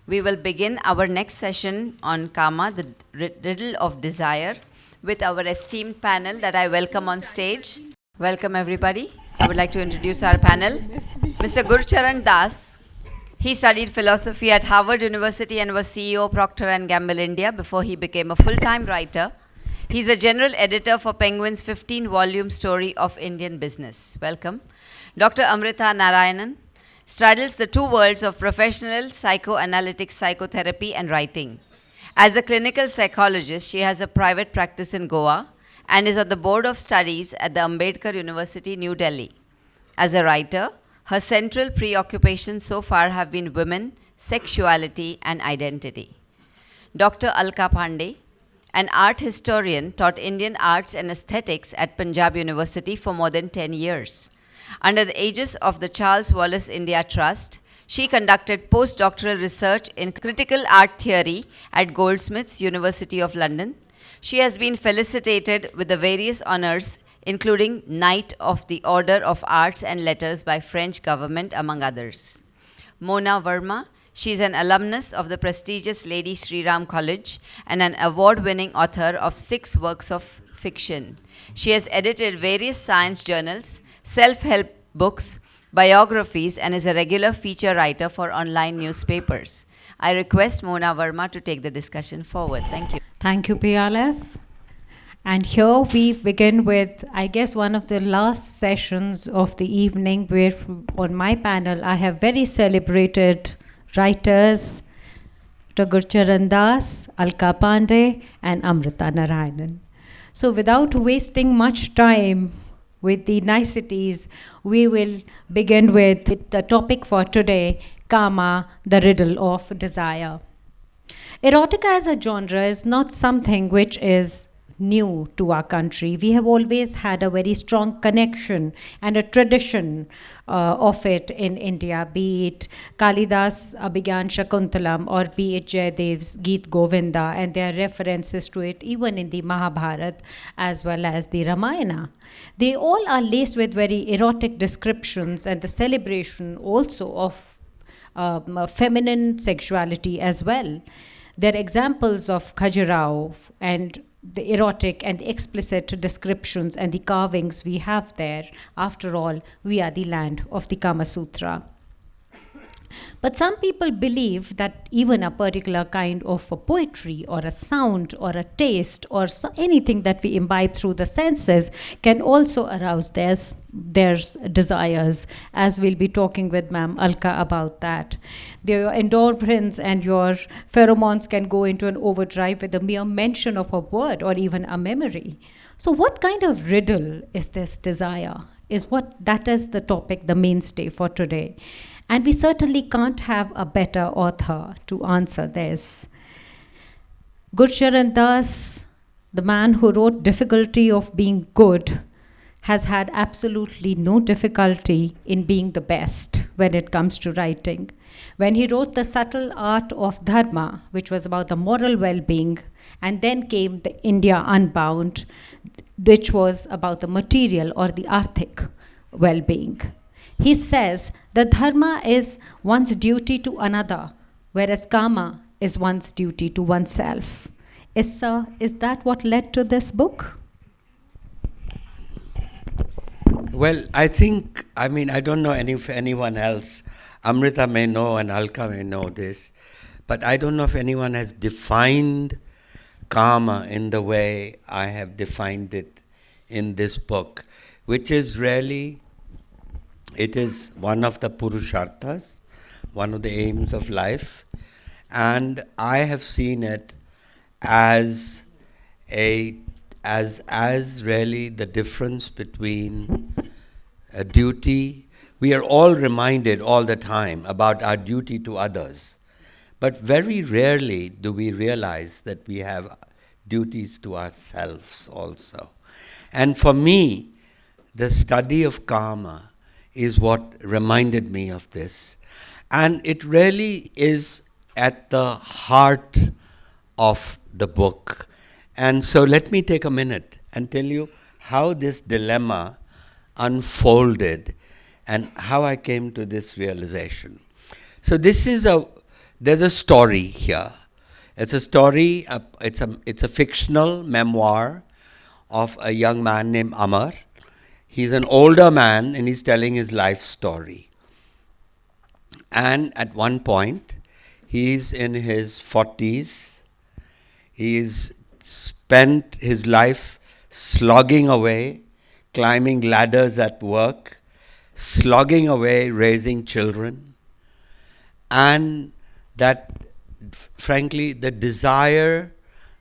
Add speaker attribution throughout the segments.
Speaker 1: We will begin our next session on Kama, the Riddle of Desire, with our esteemed panel that I welcome on stage. Welcome, everybody. I would like to introduce our panel. Mr. Gurcharan Das. He studied philosophy at Harvard University and was CEO of Procter & Gamble India before he became a full-time writer. He's a general editor for Penguin's 15-volume story of Indian business. Welcome. Dr. Amrita Narayanan straddles the two worlds of professional psychoanalytic psychotherapy and writing. As a clinical psychologist, she has a private practice in Goa and is on the board of studies at the Ambedkar University, New Delhi. As a writer, her central preoccupations so far have been women, sexuality, and identity. Dr. Alka Pande, an art historian, taught Indian arts and aesthetics at Punjab University for more than 10 years. Under the aegis of the Charles Wallace India Trust, she conducted postdoctoral research in critical art theory at Goldsmiths, University of London. She has been felicitated with the various honors, including Knight of the Order of Arts and Letters by French government, among others. Mona Verma, she is an alumnus of the prestigious Lady Sri Ram College and an award-winning author of 6 works of fiction. She has edited various science journals, self-help books, biographies, and is a regular feature writer for online newspapers. I request Mona Verma to take the discussion forward. Thank you.
Speaker 2: Thank you, PILF. And here we begin with, I guess, one of the last sessions of the evening where on my panel I have very celebrated writers, Dr. Gurcharan Das, Alka Pande, and Amrita Narayanan. So without wasting much time with the niceties, we will begin with the topic for today, Kama, the Riddle of Desire. Erotica as a genre is not something which is new to our country. We have always had a very strong connection and a tradition of it in India, be it Kalidas Abhigyan Shakuntalam or be it Jayadev's Geet Govinda, and there are references to it even in the Mahabharata as well as the Ramayana. They all are laced with very erotic descriptions and the celebration also of feminine sexuality as well. There are examples of Khajuraho and the erotic and the explicit descriptions and the carvings we have there. After all, we are the land of the Kama Sutra. But some people believe that even a particular kind of a poetry or a sound or a taste or anything that we imbibe through the senses can also arouse their desires, as we'll be talking with Ma'am Alka about that. Your endorphins and your pheromones can go into an overdrive with the mere mention of a word or even a memory. So what kind of riddle is this desire? That is the topic, the mainstay for today. And we certainly can't have a better author to answer this. Gurcharan Das, the man who wrote Difficulty of Being Good, has had absolutely no difficulty in being the best when it comes to writing. When he wrote The Subtle Art of Dharma, which was about the moral well-being, and then came the India Unbound, which was about the material or the arthic well-being. He says that dharma is one's duty to another, whereas kama is one's duty to oneself. Is that what led to this book?
Speaker 3: Well, I don't know if anyone else, Amrita may know and Alka may know this, but I don't know if anyone has defined kama in the way I have defined it in this book, which is really, it is one of the purusharthas, one of the aims of life, and I have seen it as really the difference between a duty. We are all reminded all the time about our duty to others, but very rarely do we realize that we have duties to ourselves also. And for me, the study of karma is what reminded me of this. And it really is at the heart of the book. And so let me take a minute and tell you how this dilemma unfolded and how I came to this realization. So this is there's a story here. It's a story, it's a fictional memoir of a young man named Amar. He's an older man and he's telling his life story. And at one point, he's in his 40s. He's spent his life slogging away, climbing ladders at work, slogging away, raising children. And that, frankly, the desire,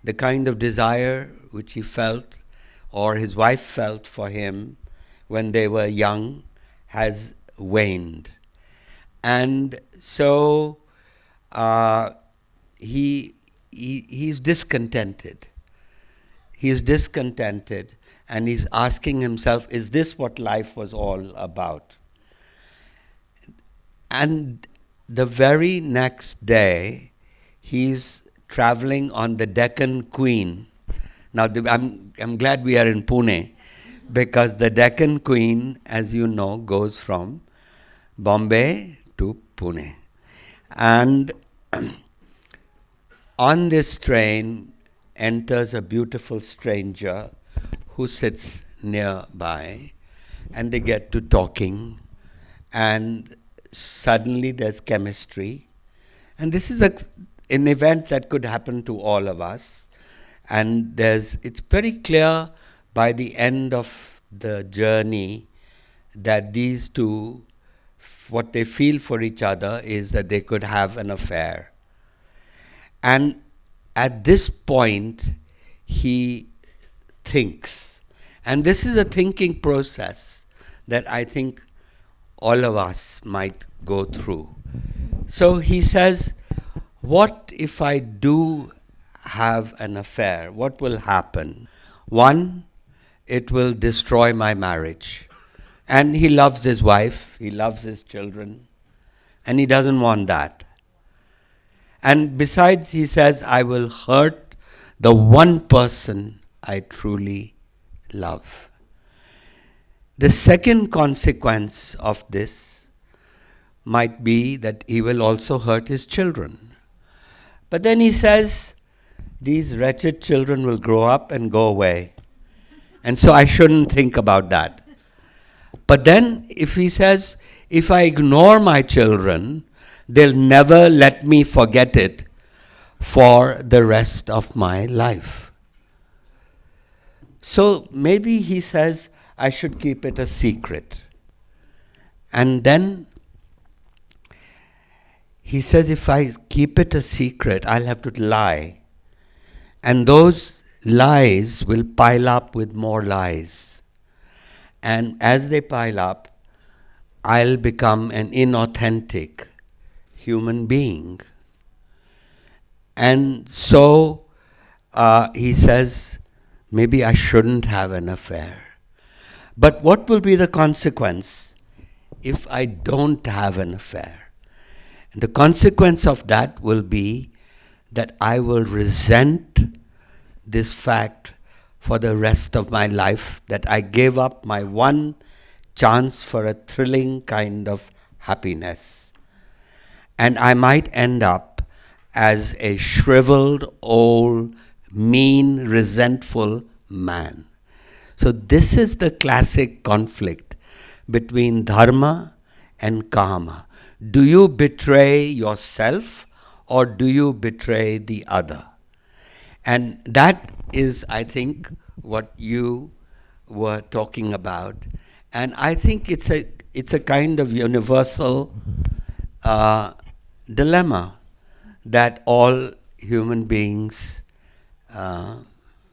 Speaker 3: the kind of desire which he felt, or his wife felt for him when they were young, has waned. And so he's discontented. He's discontented and he's asking himself, is this what life was all about? And the very next day, he's traveling on the Deccan Queen. Now, I'm glad we are in Pune, because the Deccan Queen, as you know, goes from Bombay to Pune. And on this train enters a beautiful stranger who sits nearby, and they get to talking, and suddenly there's chemistry. And this is an event that could happen to all of us. And it's very clear by the end of the journey that these two, what they feel for each other is that they could have an affair. And at this point, he thinks. And this is a thinking process that I think all of us might go through. So he says, what if I do have an affair? What will happen? One, it will destroy my marriage. And he loves his wife, he loves his children, and he doesn't want that. And besides, he says, I will hurt the one person I truly love. The second consequence of this might be that he will also hurt his children. But then he says, these wretched children will grow up and go away. And so I shouldn't think about that. But then if he says, if I ignore my children, they'll never let me forget it for the rest of my life. So maybe he says, I should keep it a secret. And then he says, if I keep it a secret, I'll have to lie. And those lies will pile up with more lies. And as they pile up, I'll become an inauthentic human being. And so he says, maybe I shouldn't have an affair. But what will be the consequence if I don't have an affair? And the consequence of that will be that I will resent this fact for the rest of my life, that I gave up my one chance for a thrilling kind of happiness. And I might end up as a shriveled, old, mean, resentful man. So this is the classic conflict between dharma and kama. Do you betray yourself or do you betray the other? And that is, I think, what you were talking about. And I think it's a kind of universal dilemma that all human beings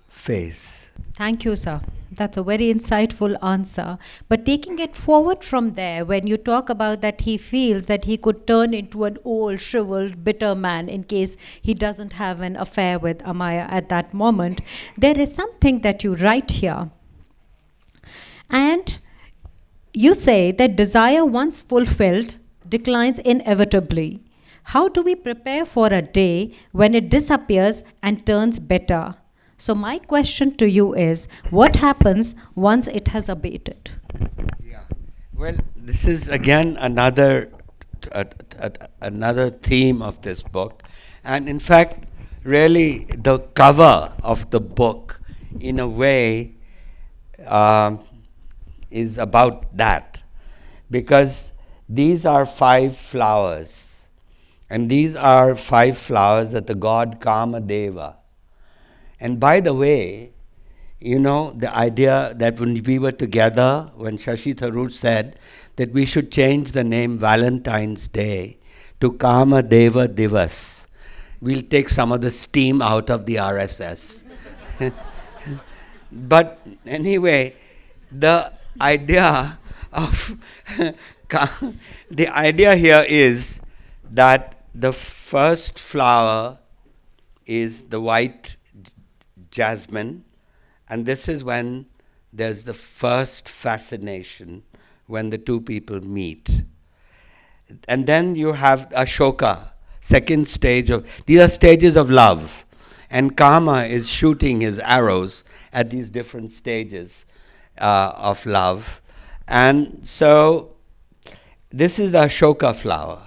Speaker 3: face.
Speaker 2: Thank you, sir. That's a very insightful answer. But taking it forward from there, when you talk about that he feels that he could turn into an old, shriveled, bitter man in case he doesn't have an affair with Amaya at that moment, there is something that you write here. And you say that desire once fulfilled declines inevitably. How do we prepare for a day when it disappears and turns better? So my question to you is, what happens once it has abated?
Speaker 3: Yeah. Well, this is again another another theme of this book. And in fact, really, the cover of the book, in a way, is about that. Because these are 5 flowers. And these are 5 flowers that the god Kamadeva. And by the way, you know, the idea that when we were together, when Shashi Tharoor said that we should change the name Valentine's Day to Kamadeva Divas, we'll take some of the steam out of the RSS. But anyway, the idea of the idea here is that the first flower is the white jasmine, and this is when there's the first fascination, when the two people meet. And then you have Ashoka, second stage of, these are stages of love. And Kama is shooting his arrows at these different stages of love. And so this is the Ashoka flower.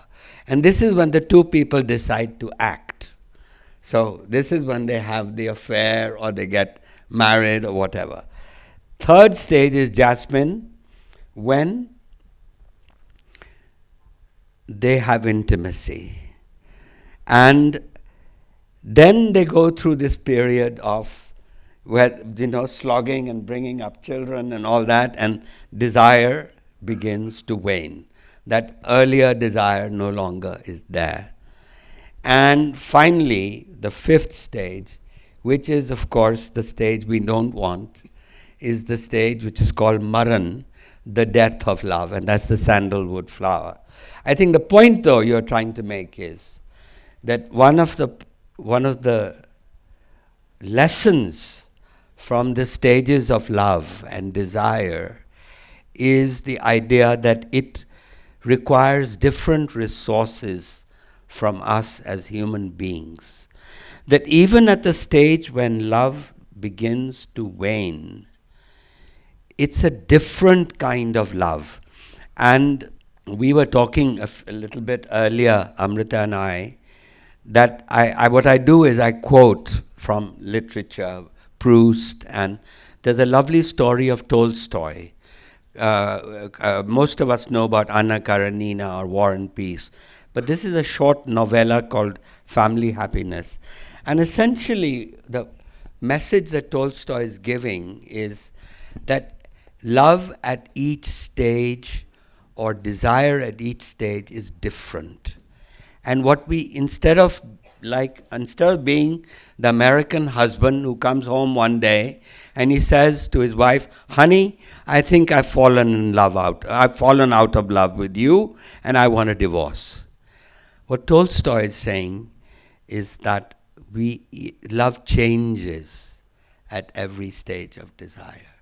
Speaker 3: And this is when the two people decide to act. So this is when they have the affair or they get married or whatever. Third stage is Jasmine, when they have intimacy. And then they go through this period of where, slogging and bringing up children and all that, and desire begins to wane. That earlier desire no longer is there. And finally, the 5th stage, which is, of course, the stage we don't want, is the stage which is called Maran, the death of love, and that's the sandalwood flower. I think the point, though, you're trying to make is that one of the lessons from the stages of love and desire is the idea that it requires different resources from us as human beings. That even at the stage when love begins to wane, it's a different kind of love. And we were talking a little bit earlier, Amrita and I, that what I do is I quote from literature, Proust, and there's a lovely story of Tolstoy. Most of us know about Anna Karenina or War and Peace, but this is a short novella called Family Happiness. And essentially, the message that Tolstoy is giving is that love at each stage or desire at each stage is different. And what we, instead of being the American husband who comes home one day and he says to his wife, honey, I think I've fallen out of love with you and I want a divorce. What Tolstoy is saying is that love changes at every stage of desire.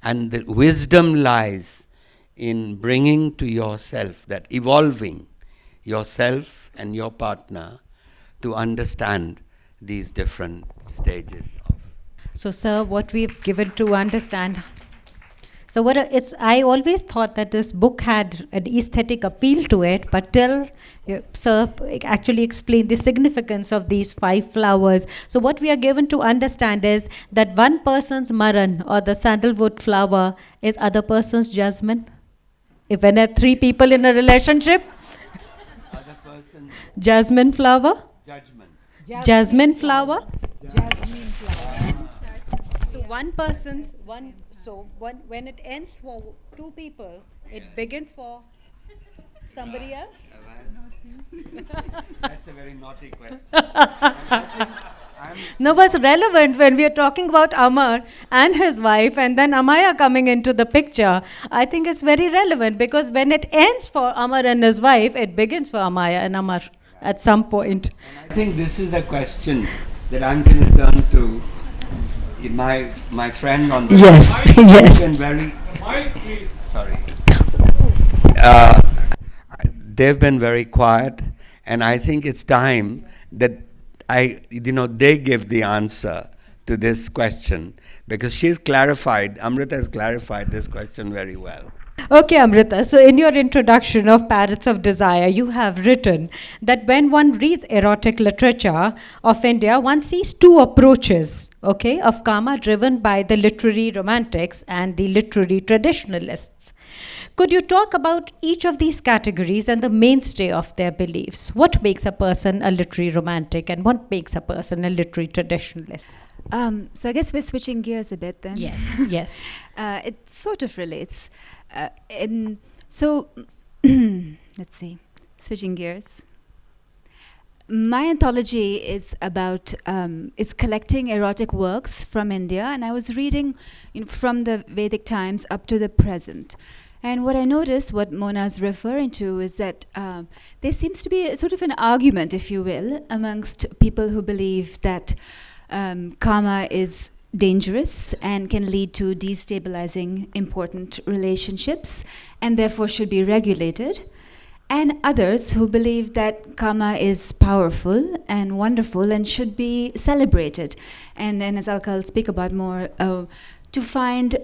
Speaker 3: And the wisdom lies in bringing to yourself, that evolving yourself and your partner to understand these different stages of.
Speaker 2: So, sir, what we've given to understand. So, I always thought that this book had an aesthetic appeal to it, but till sir actually explained the significance of these 5 flowers. So, what we are given to understand is that one person's maran or the sandalwood flower is other person's jasmine. If when there are 3 people in a relationship,
Speaker 3: Other person's
Speaker 2: jasmine flower,
Speaker 3: judgment.
Speaker 2: jasmine flower. So one person's when it ends for 2 people, it begins for somebody else.
Speaker 3: That's a very naughty question.
Speaker 2: No, but it's relevant when we are talking about Amar and his wife and then Amaya coming into the picture. I think it's very relevant because when it ends for Amar and his wife, it begins for Amaya and Amar at some point.
Speaker 3: And I think this is the question that I'm going to turn to my friend on the
Speaker 2: Yes, yes.
Speaker 3: Been very sorry. They've been very quiet, and I think it's time that they give the answer to this question, because Amrita has clarified this question very well.
Speaker 2: Okay, Amrita. So, in your introduction of Parrots of Desire, you have written that when one reads erotic literature of India, one sees two approaches, okay, of karma driven by the literary romantics and the literary traditionalists. Could you talk about each of these categories and the mainstay of their beliefs? What makes a person a literary romantic and what makes a person a literary traditionalist?
Speaker 4: So I guess we're switching gears a bit then.
Speaker 2: Yes, yes.
Speaker 4: It sort of relates. So let's see, switching gears. My anthology is about is collecting erotic works from India, and I was reading from the Vedic times up to the present. And what I noticed, what Mona's referring to, is that there seems to be a sort of an argument, if you will, amongst people who believe that karma is dangerous and can lead to destabilizing important relationships and therefore should be regulated, and others who believe that karma is powerful and wonderful and should be celebrated. And then, as Alka will speak about more, to find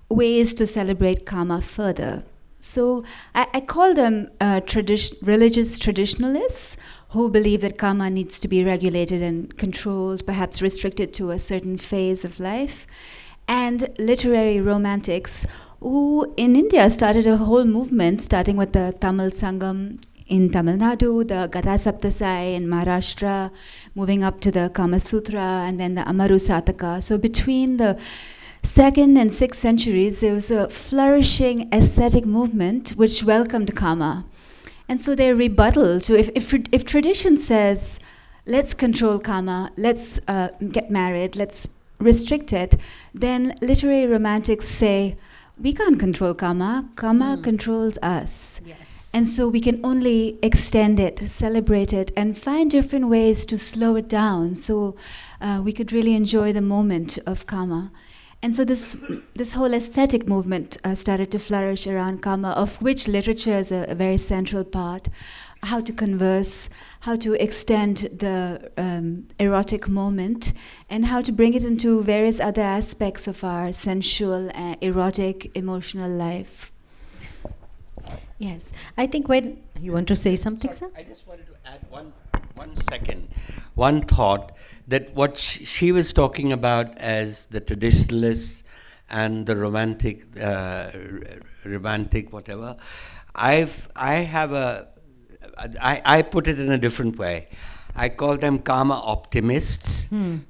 Speaker 4: ways to celebrate karma further. So I call them religious traditionalists who believe that karma needs to be regulated and controlled, perhaps restricted to a certain phase of life, and literary romantics who in India started a whole movement, starting with the Tamil Sangam in Tamil Nadu, the Gata Saptasai in Maharashtra, moving up to the Kama Sutra, and then the Amaru Sataka. So between the 2nd and 6th centuries, there was a flourishing aesthetic movement which welcomed karma. And so their rebuttal to if tradition says, let's control karma, let's get married, let's restrict it, then literary romantics say, we can't control karma, karma controls us.
Speaker 2: Yes.
Speaker 4: And so we can only extend it, celebrate it, and find different ways to slow it down so we could really enjoy the moment of karma. And so this whole aesthetic movement started to flourish around karma, of which literature is a very central part. How to converse, how to extend the erotic moment, and how to bring it into various other aspects of our sensual, erotic, emotional life.
Speaker 2: Yes. I think when you want to say something, sir?
Speaker 3: I just wanted to add one second, one thought, that what she was talking about as the traditionalists and the romantic whatever, I put it in a different way. I call them karma optimists,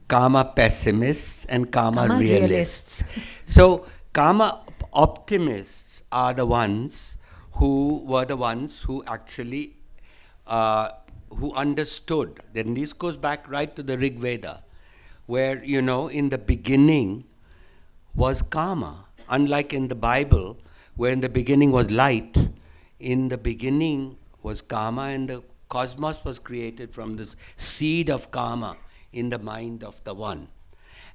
Speaker 3: karma pessimists, and karma realists. So karma optimists are the ones who actually who understood. Then this goes back right to the Rig Veda, where, in the beginning was karma. Unlike in the Bible, where in the beginning was light, in the beginning was karma, and the cosmos was created from this seed of karma in the mind of the one.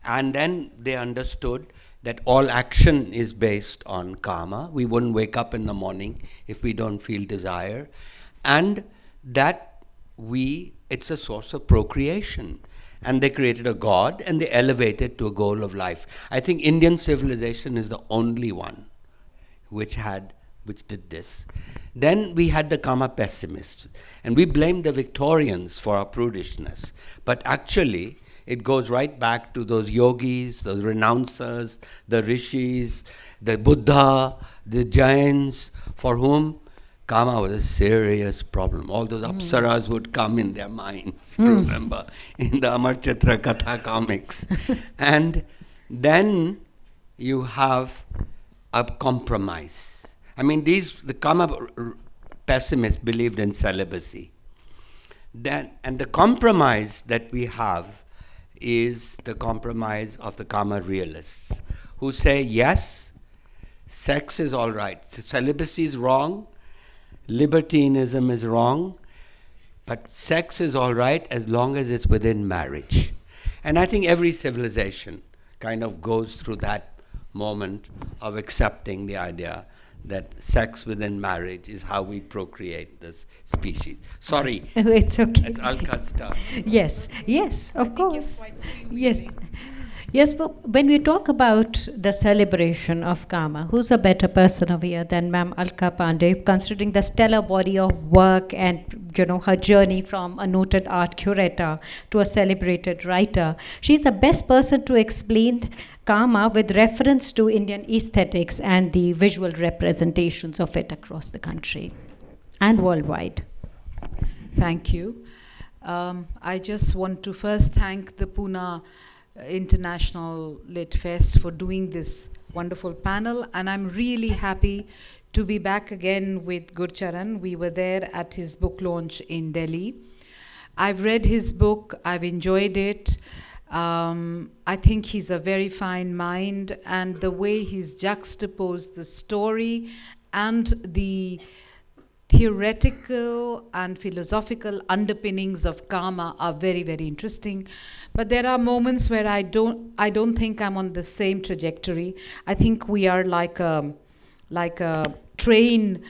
Speaker 3: And then they understood that all action is based on karma. We wouldn't wake up in the morning if we don't feel desire. And that it's a source of procreation. And they created a god and they elevated to a goal of life. I think Indian civilization is the only one which did this. Then we had the karma pessimists, and we blamed the Victorians for our prudishness. But actually, it goes right back to those yogis, those renouncers, the rishis, the Buddha, the Jains, for whom karma was a serious problem. All those apsaras would come in their minds, remember, in the Amar Chitra Katha comics. And then you have a compromise. I mean, the karma pessimists believed in celibacy. And the compromise that we have is the compromise of the karma realists, who say, yes, sex is all right, celibacy is wrong, libertinism is wrong, but sex is all right as long as it's within marriage. And I think every civilization kind of goes through that moment of accepting the idea that sex within marriage is how we procreate this species. Sorry.
Speaker 2: It's okay.
Speaker 3: It's Alka's stuff.
Speaker 2: Yes, of course. Yes. Yes, but when we talk about the celebration of karma, who's a better person over here than Ma'am Alka Pande, considering the stellar body of work and her journey from a noted art curator to a celebrated writer? She's the best person to explain karma with reference to Indian aesthetics and the visual representations of it across the country and worldwide.
Speaker 5: Thank you. I just want to first thank the Pune International Lit Fest for doing this wonderful panel, and I'm really happy to be back again with Gurcharan. We were there at his book launch in Delhi. I've read his book, I've enjoyed it. I think he's a very fine mind, and the way he's juxtaposed the story and the theoretical and philosophical underpinnings of karma are very, very interesting. But there are moments where I don't think I'm on the same trajectory. I think we are like a train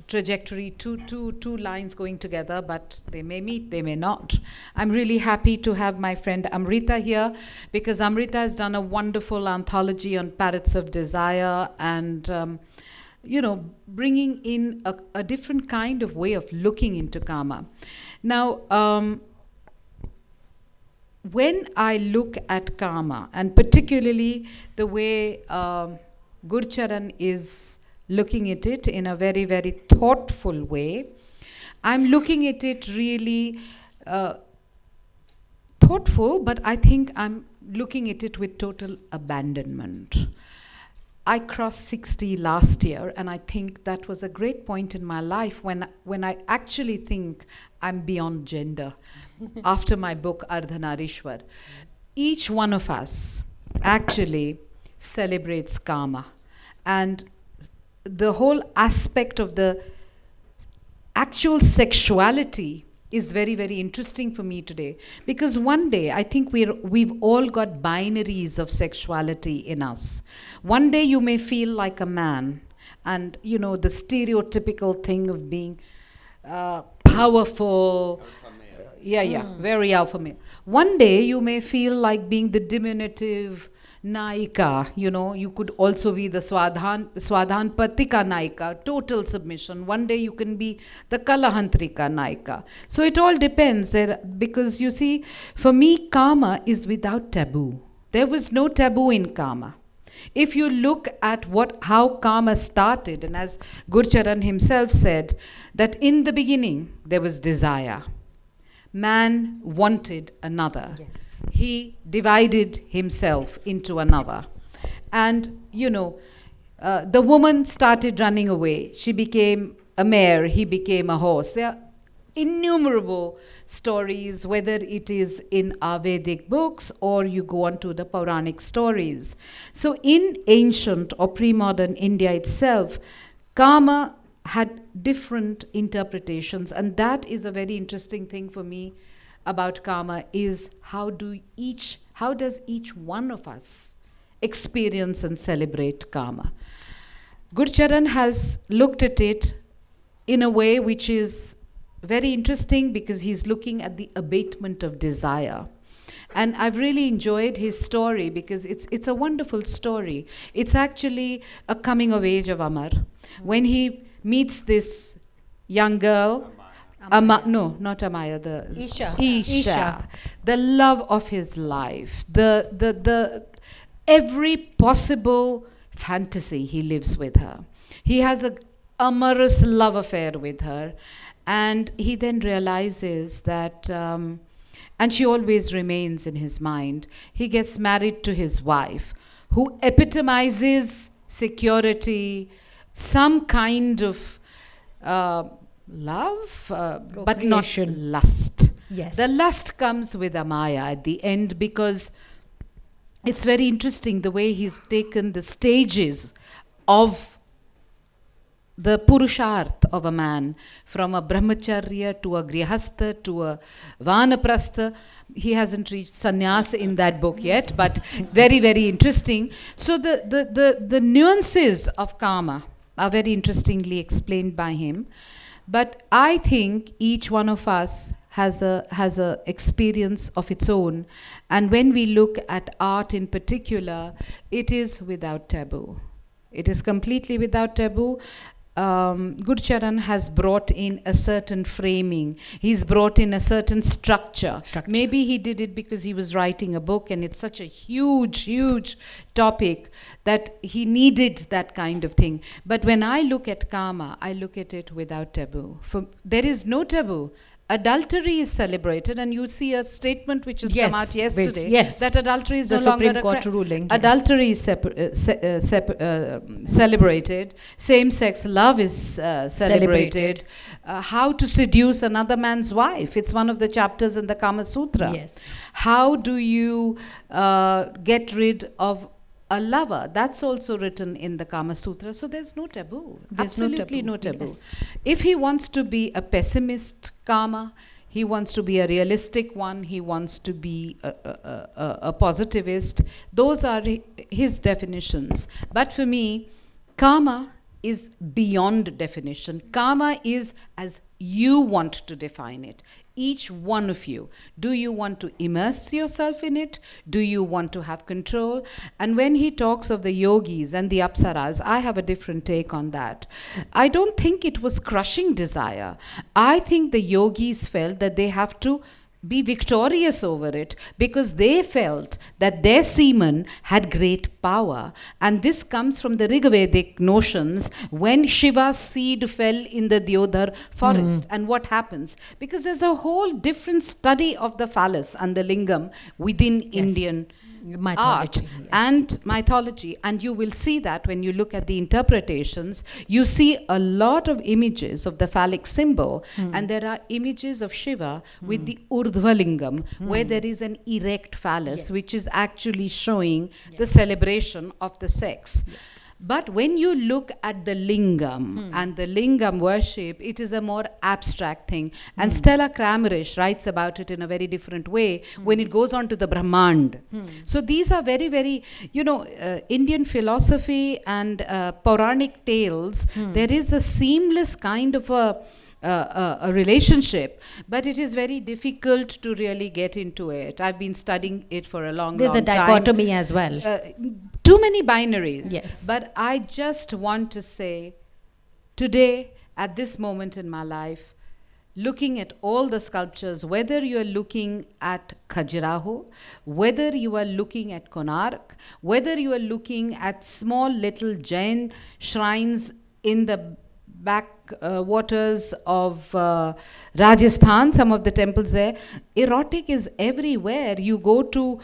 Speaker 5: trajectory, two lines going together, but they may meet, they may not. I'm really happy to have my friend Amrita here, because Amrita has done a wonderful anthology on parrots of desire, and bringing in a different kind of way of looking into karma. Now, when I look at karma, and particularly the way Gurcharan is looking at it in a very, very thoughtful way, I'm looking at it really thoughtful, but I think I'm looking at it with total abandonment. I crossed 60 last year, and I think that was a great point in my life when I actually think I'm beyond gender. After my book Ardhanarishwar, each one of us actually celebrates karma, and the whole aspect of the actual sexuality is very, very interesting for me today, because one day I think we've all got binaries of sexuality in us. One day you may feel like a man, and the stereotypical thing of being powerful, very alpha male. One day you may feel like being the diminutive Naika, you could also be the Swadhan Patika Naika, total submission. One day you can be the Kalahantrika Naika. So it all depends there, because you see, for me, karma is without taboo. There was no taboo in karma. If you look at how karma started, and as Gurcharan himself said, that in the beginning there was desire. Man wanted another. Yes. He divided himself into another. And, the woman started running away. She became a mare, he became a horse. There are innumerable stories, whether it is in our Vedic books or you go on to the Puranic stories. So in ancient or pre-modern India itself, karma had different interpretations, and that is a very interesting thing for me about karma, is how does each one of us experience and celebrate karma. Gurcharan has looked at it in a way which is very interesting, because he's looking at the abatement of desire. And I've really enjoyed his story, because it's a wonderful story. It's actually a coming of age of Amar. When he meets this young girl, no, not Amaya, the Isha, the love of his life, the every possible fantasy he lives with her. He has a amorous love affair with her, and he then realizes that, and she always remains in his mind. He gets married to his wife, who epitomizes security, some kind of love, but not lust.
Speaker 2: Yes.
Speaker 5: The lust comes with Amaya at the end, because it's very interesting the way he's taken the stages of the purusharth of a man, from a brahmacharya to a grihastha to a vanaprastha. He hasn't reached sannyasa in that book yet, but very, very interesting. So the nuances of karma are very interestingly explained by him. But I think each one of us has a experience of its own, and when we look at art in particular, it is without taboo. It is completely without taboo. Gurcharan has brought in a certain framing. He's brought in a certain structure. Maybe he did it because he was writing a book and it's such a huge, huge topic that he needed that kind of thing. But when I look at karma, I look at it without taboo. There is no taboo. Adultery is celebrated, and you see a statement which has come out yesterday that adultery is
Speaker 2: the
Speaker 5: no longer
Speaker 2: Supreme
Speaker 5: a
Speaker 2: Court ruling.
Speaker 5: Adultery is celebrated. Same-sex love is celebrated. How to seduce another man's wife. It's one of the chapters in the Kama Sutra.
Speaker 2: Yes.
Speaker 5: How do you get rid of a lover? That's also written in the Kama Sutra. So there's no taboo. Absolutely no taboo.
Speaker 2: Yes.
Speaker 5: If he wants to be a pessimist karma, he wants to be a realistic one, he wants to be a positivist, those are his definitions. But for me, karma is beyond definition. Karma is as you want to define it. Each one of you. Do you want to immerse yourself in it? Do you want to have control? And when he talks of the yogis and the apsaras, I have a different take on that. I don't think it was crushing desire. I think the yogis felt that they have to be victorious over it because they felt that their semen had great power. And this comes from the Rigvedic notions when Shiva's seed fell in the Deodhar forest. And what happens? Because there's a whole different study of the phallus and the lingam within Indian art and mythology, and you will see that when you look at the interpretations, you see a lot of images of the phallic symbol, and there are images of Shiva with the Urdhva Lingam, where there is an erect phallus, which is actually showing the celebration of the sex. But when you look at the lingam and the lingam worship, it is a more abstract thing. And Stella Kramarish writes about it in a very different way when it goes on to the Brahmand. So these are very, very, Indian philosophy and Puranic tales. There is a seamless kind of a relationship, but it is very difficult to really get into it. I've been studying it for a long time.
Speaker 2: There's a dichotomy as well.
Speaker 5: Too many binaries.
Speaker 2: Yes.
Speaker 5: But I just want to say, today, at this moment in my life, looking at all the sculptures, whether you are looking at Khajuraho, whether you are looking at Konark, whether you are looking at small little Jain shrines in the back waters of Rajasthan, some of the temples there, erotic is everywhere. You go to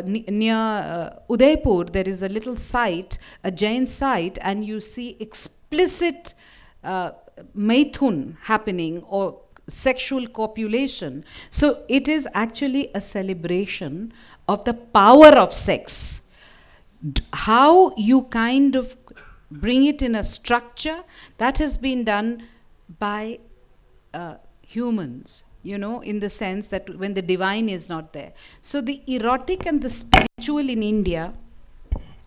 Speaker 5: near Udaipur, there is a little site, a Jain site, and you see explicit maithun happening or sexual copulation. So it is actually a celebration of the power of sex. How you kind of bring it in a structure, that has been done by humans, in the sense that when the divine is not there. So the erotic and the spiritual in India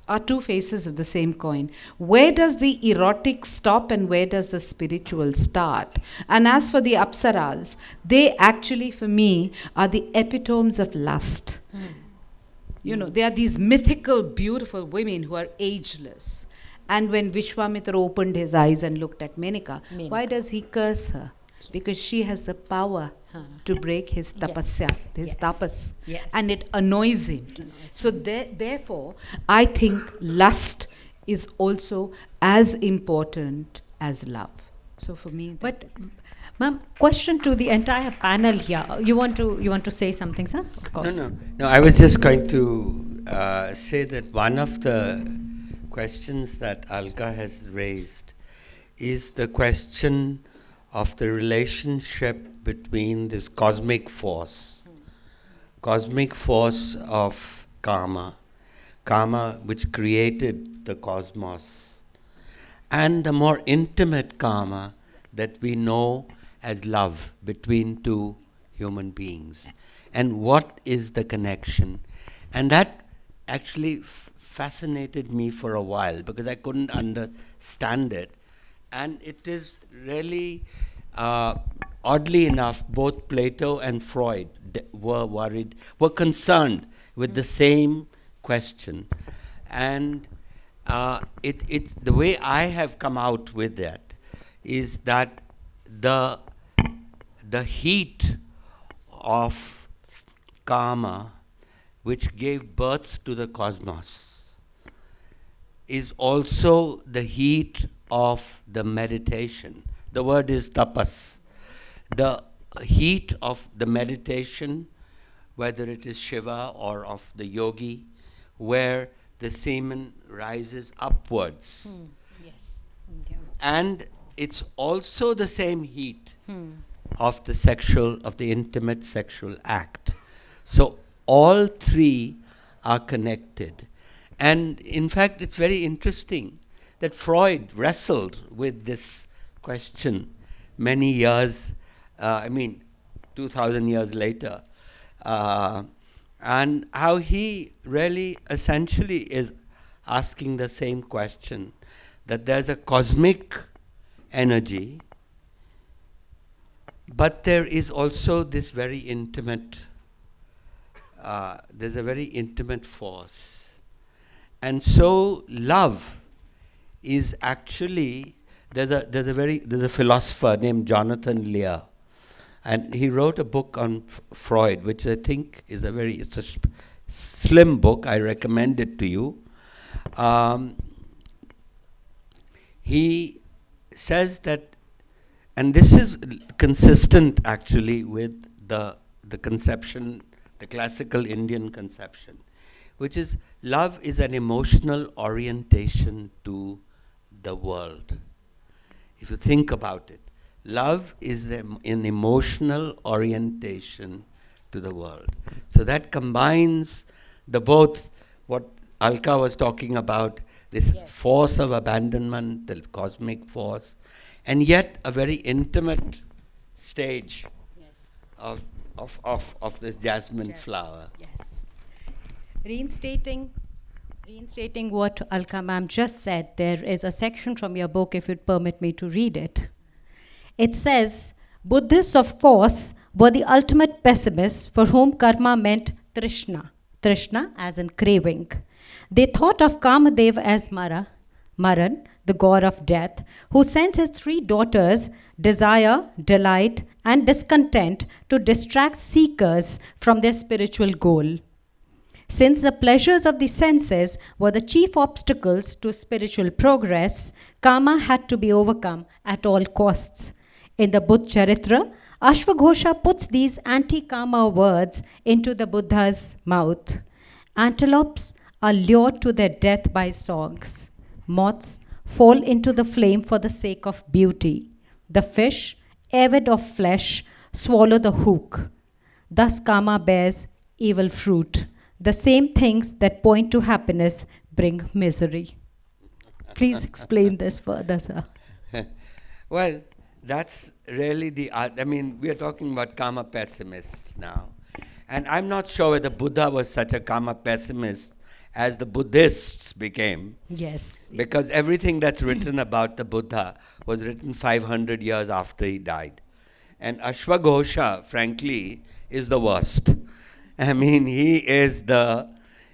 Speaker 5: are two faces of the same coin. Where does the erotic stop and where does the spiritual start? And as for the apsaras, they actually, for me, are the epitomes of lust. They are these mythical, beautiful women who are ageless. And when Vishwamitra opened his eyes and looked at Menaka, why does he curse her? Because she has the power to break his tapasya, his tapas. And it annoys him. So therefore, I think lust is also as important as love. So for me,
Speaker 2: But ma'am, question to the entire panel here. You want to say something, sir? Of course.
Speaker 3: No, I was just going to say that one of the questions that Alka has raised is the question of the relationship between this cosmic force of karma which created the cosmos, and the more intimate karma that we know as love between two human beings. And what is the connection? And that actually fascinated me for a while because I couldn't understand it. And it is really oddly enough, both Plato and Freud were concerned with the same question. And the way I have come out with that is that the heat of karma, which gave birth to the cosmos, is also the heat of the meditation. The word is tapas. The heat of the meditation, whether it is Shiva or of the yogi, where the semen rises upwards.
Speaker 2: Yes.
Speaker 3: And it's also the same heat of the intimate sexual act. So all three are connected. And in fact, it's very interesting that Freud wrestled with this question many years, 2,000 years later, and how he really essentially is asking the same question, that there's a cosmic energy, but there is also this very intimate, there's a very intimate force. And so love is actually, there's a philosopher named Jonathan Lear, and he wrote a book on Freud, which I think is it's a slim book. I recommend it to you. He says that, and this is consistent actually with the conception, the classical Indian conception, which is love is an emotional orientation to the world. If you think about it, love is an emotional orientation to the world. So that combines the both what Alka was talking about, this force of abandonment, the cosmic force, and yet a very intimate stage of this jasmine flower.
Speaker 2: Yes. Reinstating what Alka ma'am just said, there is a section from your book, if you'd permit me to read it. It says, Buddhists, of course, were the ultimate pessimists for whom karma meant trishna. Trishna as in craving. They thought of Kamadev as Maran, the god of death, who sends his three daughters, desire, delight, and discontent, to distract seekers from their spiritual goal. Since the pleasures of the senses were the chief obstacles to spiritual progress, karma had to be overcome at all costs. In the Buddha Charitra, Ashvaghosha puts these anti-karma words into the Buddha's mouth. Antelopes are lured to their death by songs. Moths fall into the flame for the sake of beauty. The fish, avid of flesh, swallow the hook. Thus karma bears evil fruit. The same things that point to happiness bring misery. Please explain this further, sir.
Speaker 3: Well, that's really we are talking about karma pessimists now. And I'm not sure whether Buddha was such a karma pessimist as the Buddhists became.
Speaker 2: Yes.
Speaker 3: Because everything that's written about the Buddha was written 500 years after he died. And Ashvaghosha, frankly, is the worst. He is the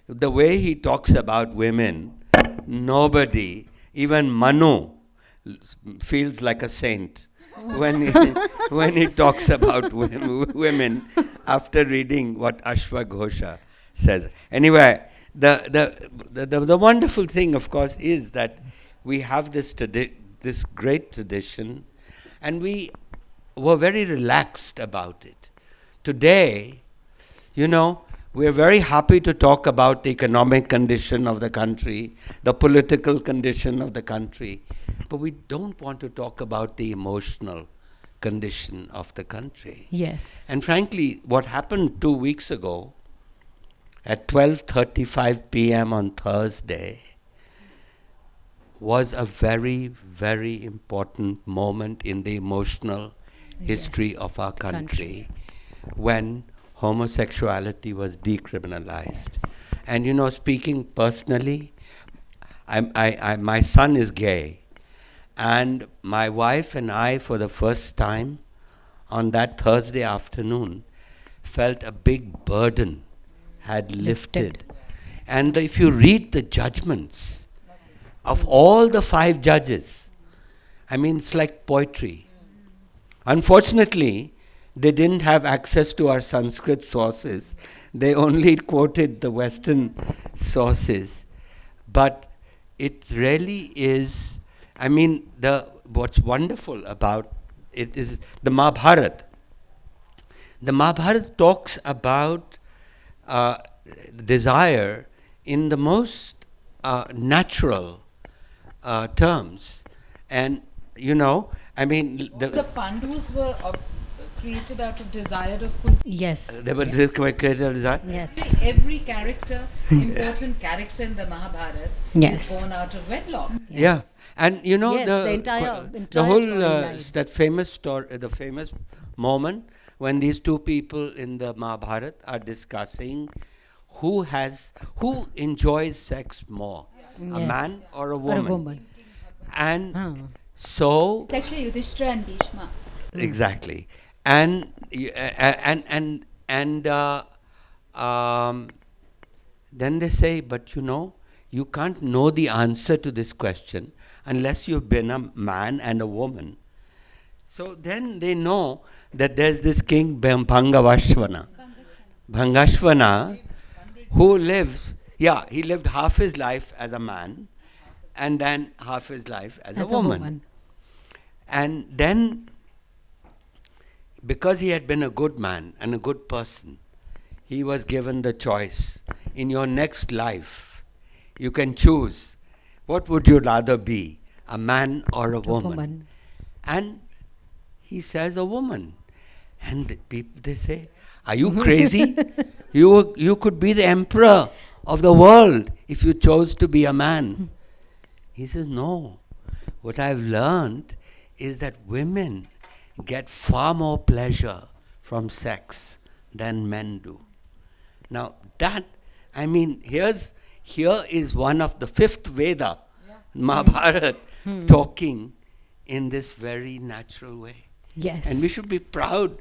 Speaker 3: way he talks about women, nobody, even Manu, feels like a saint when he talks about women after reading what Ashvaghosha says. Anyway, the wonderful thing, of course, is that we have this great tradition, and we were very relaxed about it. Today, we're very happy to talk about the economic condition of the country, the political condition of the country, but we don't want to talk about the emotional condition of the country.
Speaker 2: Yes.
Speaker 3: And frankly, what happened 2 weeks ago at 12:35 p.m. on Thursday was a very, very important moment in the emotional history of our country when homosexuality was decriminalized.
Speaker 2: Yes.
Speaker 3: And speaking personally, my son is gay, and my wife and I, for the first time, on that Thursday afternoon felt a big burden had lifted. And if you read the judgments of all the 5 judges, I mean, it's like poetry. Unfortunately, they didn't have access to our Sanskrit sources. They only quoted the Western sources. But it really is, I mean, what's wonderful about it is the Mahabharata. The Mahabharata talks about desire in the most natural terms. And, you know, I mean...
Speaker 5: The Pandus were created out of desire of Kunti.
Speaker 2: Yes.
Speaker 3: They were
Speaker 2: yes.
Speaker 3: created out of desire?
Speaker 2: Yes.
Speaker 5: Every character, important character in the Mahabharata
Speaker 2: Yes.
Speaker 5: is born out of wedlock.
Speaker 3: Yeah. And you know
Speaker 2: Yes, the entire
Speaker 3: the whole
Speaker 2: storyline.
Speaker 3: that famous story, the famous moment when these two people in the Mahabharata are discussing who enjoys sex more, a
Speaker 2: Yes.
Speaker 3: man or a
Speaker 2: Or
Speaker 3: woman.
Speaker 2: a woman.
Speaker 3: And so
Speaker 4: It's actually Yudhishthira and Bhishma.
Speaker 3: exactly, and then they say, but you know, you can't know the answer to this question unless you've been a man and a woman. So then they know that there's this king Bhangashvana, who lives, he lived half his life as a man and then half his life as a woman. And then, because he had been a good man and a good person, he was given the choice. In your next life, you can choose. What would you rather be, a man or a woman? And he says a woman. And the people, they say, are you crazy? You could be the emperor of the world if you chose to be a man. He says, no. What I've learned is that women get far more pleasure from sex than men do. Now that, I mean, here is one of the 5th Veda, Mahabharata, talking in this very natural way.
Speaker 2: Yes.
Speaker 3: And we should be proud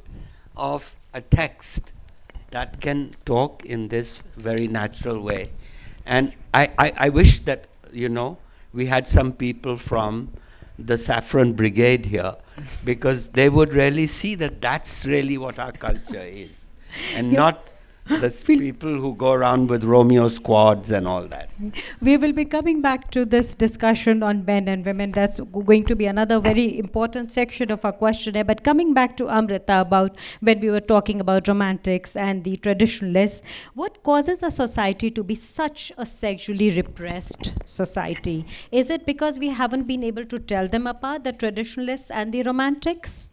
Speaker 3: of a text that can talk in this very natural way. And I wish that, you know, we had some people from the Saffron Brigade here, because they would really see that that's really what our culture is. And not the people who go around with Romeo squads and all that.
Speaker 2: We will be coming back to this discussion on men and women. That's going to be another very important section of our questionnaire. But coming back to Amrita, about when we were talking about romantics and the traditionalists, what causes a society to be such a sexually repressed society? Is it because we haven't been able to tell them apart, the traditionalists and the romantics?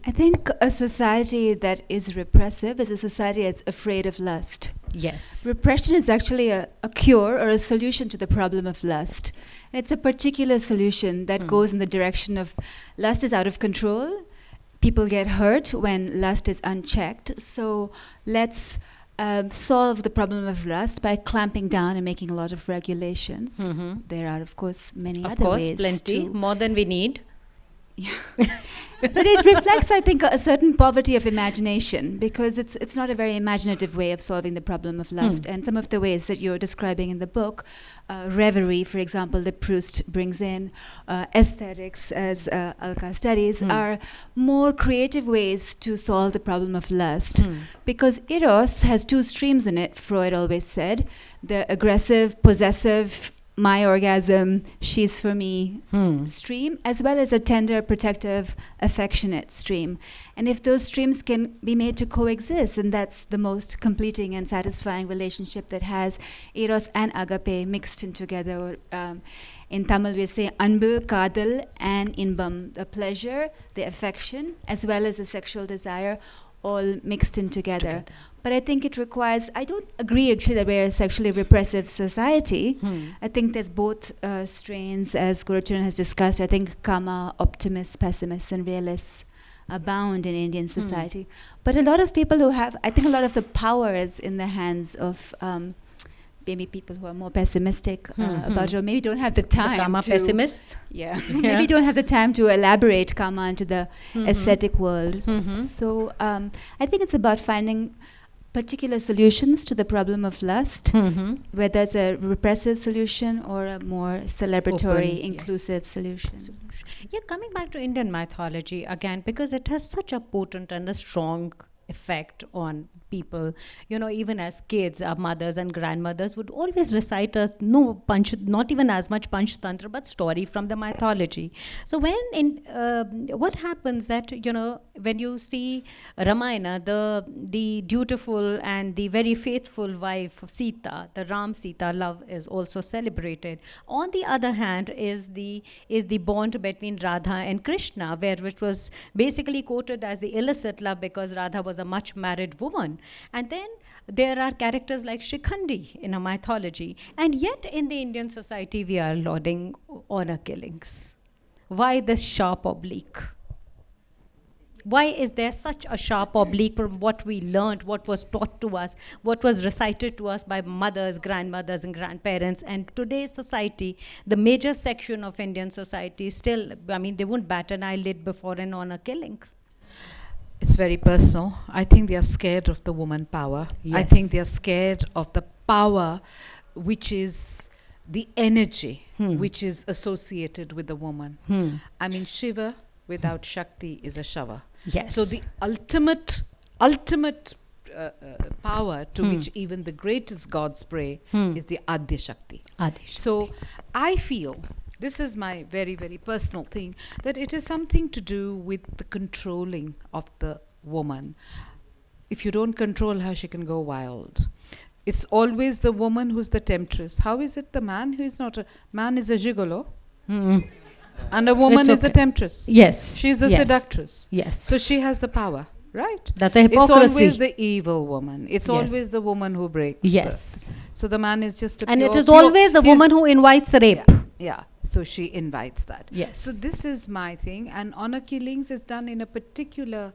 Speaker 4: I think a society that is repressive is a society that's afraid of lust.
Speaker 2: Yes.
Speaker 4: Repression is actually a cure or a solution to the problem of lust. It's a particular solution that goes in the direction of lust is out of control. People get hurt when lust is unchecked. So let's solve the problem of lust by clamping down and making a lot of regulations. There are, of course, many other ways.
Speaker 2: Of course, plenty. More than we need.
Speaker 4: Yeah. But it reflects, I think, a certain poverty of imagination, because it's not a very imaginative way of solving the problem of lust. And some of the ways that you're describing in the book, reverie, for example, that Proust brings in, aesthetics, as Alka studies, are more creative ways to solve the problem of lust. Because eros has 2 streams in it, Freud always said: the aggressive, possessive, my orgasm, she's for me stream, as well as a tender, protective, affectionate stream. And if those streams can be made to coexist, and that's the most completing and satisfying relationship that has eros and agape mixed in together. In Tamil we say anbu, kadal, and inbam, the pleasure, the affection, as well as the sexual desire, all mixed in together. But I think it requires, I don't agree actually that we're a sexually repressive society. I think there's both strains, as Gurcharan has discussed. I think karma, optimists, pessimists, and realists abound in Indian society. But a lot of people who have, I think a lot of the power is in the hands of maybe people who are more pessimistic about it, or maybe don't have the time.
Speaker 2: The karma pessimists.
Speaker 4: Yeah, maybe don't have the time to elaborate karma into the aesthetic world. So I think it's about finding particular solutions to the problem of lust, whether it's a repressive solution or a more celebratory,
Speaker 2: Open,
Speaker 4: inclusive solution.
Speaker 2: Yeah, coming back to Indian mythology again, because it has such a potent and a strong effect on people. You know, even as kids, our mothers and grandmothers would always recite us not even as much Panchtantra, but story from the mythology. So what happens that, you know, when you see Ramayana, the dutiful and the very faithful wife of Sita, the Ram Sita love is also celebrated. On the other hand is the bond between Radha and Krishna, which was basically quoted as the illicit love because Radha was a much married woman. And then there are characters like Shikhandi in a mythology. And yet in the Indian society, we are lauding honor killings. Why this sharp oblique? Why is there such a sharp oblique from what we learned, what was taught to us, what was recited to us by mothers, grandmothers, and grandparents? And today's society, the major section of Indian society still, I mean, they won't bat an eyelid before an honor killing.
Speaker 5: It's very personal. I think they are scared of the woman power. I
Speaker 2: Yes.
Speaker 5: think they are scared of the power which is the energy which is associated with the woman. I mean, Shiva without Shakti is a Shava.
Speaker 2: Yes.
Speaker 5: So the ultimate power to which even the greatest gods pray is the Adya Shakti. So I feel, this is my very, very personal thing, that it is something to do with the controlling of the woman. If you don't control her, she can go wild. It's always the woman who's the temptress. How is it the man who is not a man is a gigolo? And a woman
Speaker 2: It's
Speaker 5: is a
Speaker 2: okay.
Speaker 5: temptress.
Speaker 2: Yes.
Speaker 5: She's the
Speaker 2: Yes.
Speaker 5: seductress.
Speaker 2: Yes.
Speaker 5: So she has the power, right?
Speaker 2: That's a hypocrisy.
Speaker 5: It's always the evil woman. It's
Speaker 2: Yes.
Speaker 5: always the woman who breaks.
Speaker 2: Yes.
Speaker 5: So the man is just a
Speaker 2: And it
Speaker 5: pure-
Speaker 2: is always the
Speaker 5: he's-
Speaker 2: woman who invites rape.
Speaker 5: Yeah. So she invites that.
Speaker 2: Yes.
Speaker 5: So this is my thing, and honor killings is done in a particular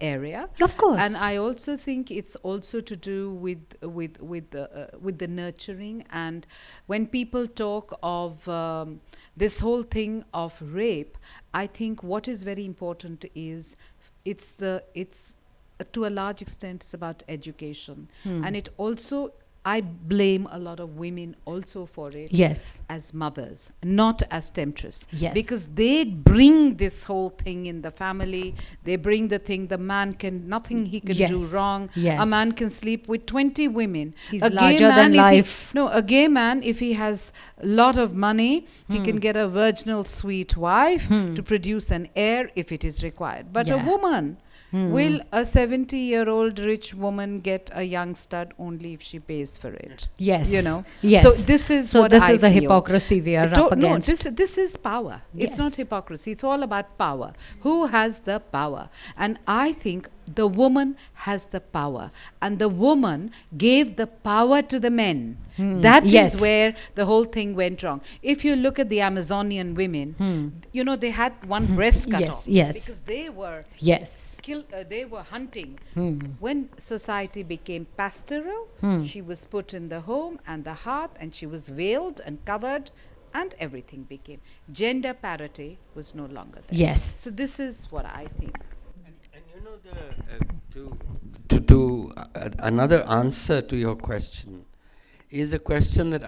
Speaker 5: area.
Speaker 2: Of course.
Speaker 5: And I also think it's also to do with the nurturing. And when people talk of this whole thing of rape, I think what is very important is it's to a large extent it's about education, and it also, I blame a lot of women also for it.
Speaker 2: Yes.
Speaker 5: As mothers, not as temptress.
Speaker 2: Yes.
Speaker 5: Because they bring this whole thing in the family. They bring the thing, the man can, nothing he can do
Speaker 2: Yes.
Speaker 5: wrong.
Speaker 2: Yes.
Speaker 5: A man can sleep with 20 women.
Speaker 2: He's
Speaker 5: A gay
Speaker 2: larger
Speaker 5: man,
Speaker 2: than
Speaker 5: if he-
Speaker 2: life.
Speaker 5: No, a gay man, if he has a lot of money, he can get a virginal sweet wife to produce an heir if it is required. But a
Speaker 2: Yeah.
Speaker 5: woman, will a 70-year-old rich woman get a young stud only if she pays for it?
Speaker 2: Yes.
Speaker 5: You know?
Speaker 2: Yes.
Speaker 5: So this is what
Speaker 2: this
Speaker 5: I
Speaker 2: is a
Speaker 5: feel.
Speaker 2: hypocrisy we are up
Speaker 5: No,
Speaker 2: against.
Speaker 5: this is power. It's not
Speaker 2: Yes.
Speaker 5: hypocrisy. It's all about power. Who has the power? And I think the woman has the power. And the woman gave the power to the men. That
Speaker 2: Yes.
Speaker 5: is where the whole thing went wrong. If you look at the Amazonian women, you know, they had one breast cut
Speaker 2: Yes,
Speaker 5: off.
Speaker 2: yes.
Speaker 5: Because they were
Speaker 2: Yes.
Speaker 5: they were hunting. When society became pastoral, she was put in the home and the hearth, and she was veiled and covered, and everything became. Gender parity was no longer there.
Speaker 2: Yes.
Speaker 5: So this is what I think.
Speaker 3: And you know, another answer to your question is a question that